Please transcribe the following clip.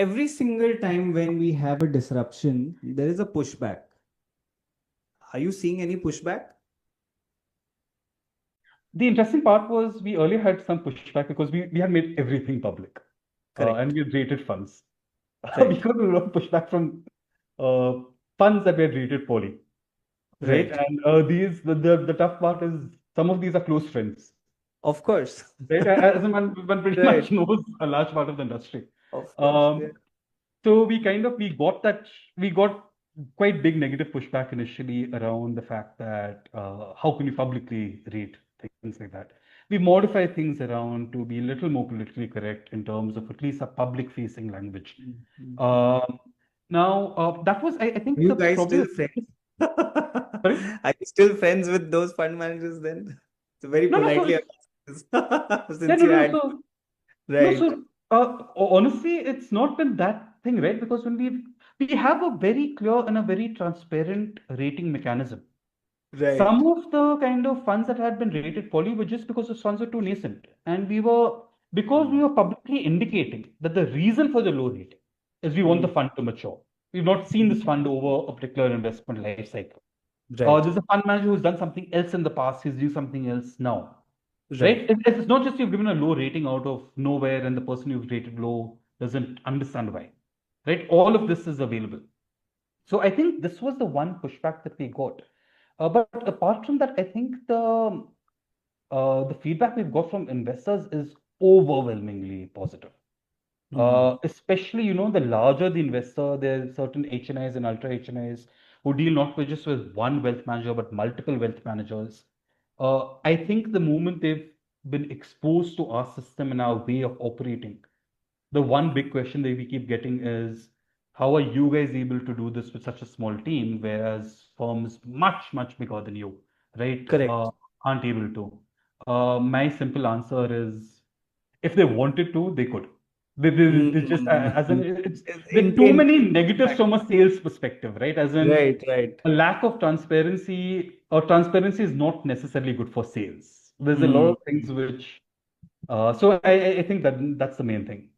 every single time when we have a disruption, there is a pushback. Are you seeing any pushback? The interesting part was we earlier had some pushback because we had made everything public and Correct. we had rated funds. We Right. got a lot of pushback from uh, funds that were rated poorly, right? Right. And the tough part is some of these are close friends, Of course. right? As in one pretty Right. much knows a large part of the industry. Of course. Yeah. Um, so we got quite big negative pushback initially around the fact that how can you publicly rate things like that. We modify things around to be a little more politically correct in terms of at least a public facing language. Mm-hmm. Um, Now, that was, I Are think, you the guys probably still the friends? biggest. Sorry? Are you still friends with those fund managers then? So very No, no. So politely it's asked this, yeah, since no, you no. had So no, right, so honestly, it's not been that thing, right? Because when we have a very clear and a very transparent rating mechanism. right. Some of the kind of funds that had been rated poorly were just because the funds were too nascent, and because we Mm. were publicly indicating that the reason for the low rating is we want the Mm. fund to mature. We've not seen this fund over a particular investment life cycle. Right, There's a fund manager who's done something else in the past, he's doing something else now. right. Right? It's not just you've given a low rating out of nowhere and the person you've rated low doesn't understand why. Right? All of this is available. So I think this was the one pushback that we got. But apart from that, I think the feedback we've got from investors is overwhelmingly positive. Mm. Especially, the larger the investor, there's certain HNIs and ultra HNIs who deal not with just with one wealth manager, but multiple wealth managers. I think the moment they've been exposed to our system and our way of operating, the one big question that we keep getting is, how are you guys able to do this with such a small team, whereas firms much, much bigger than you, right, Correct. aren't able to? My simple answer is, if they wanted to, they could. They just, Mm. as in, there are too In many negatives fact, from a sales perspective, right? As in, right, right. a lack of transparency, or transparency is not necessarily good for sales. There's a lot Mm. of things which, so I think that that's the main thing.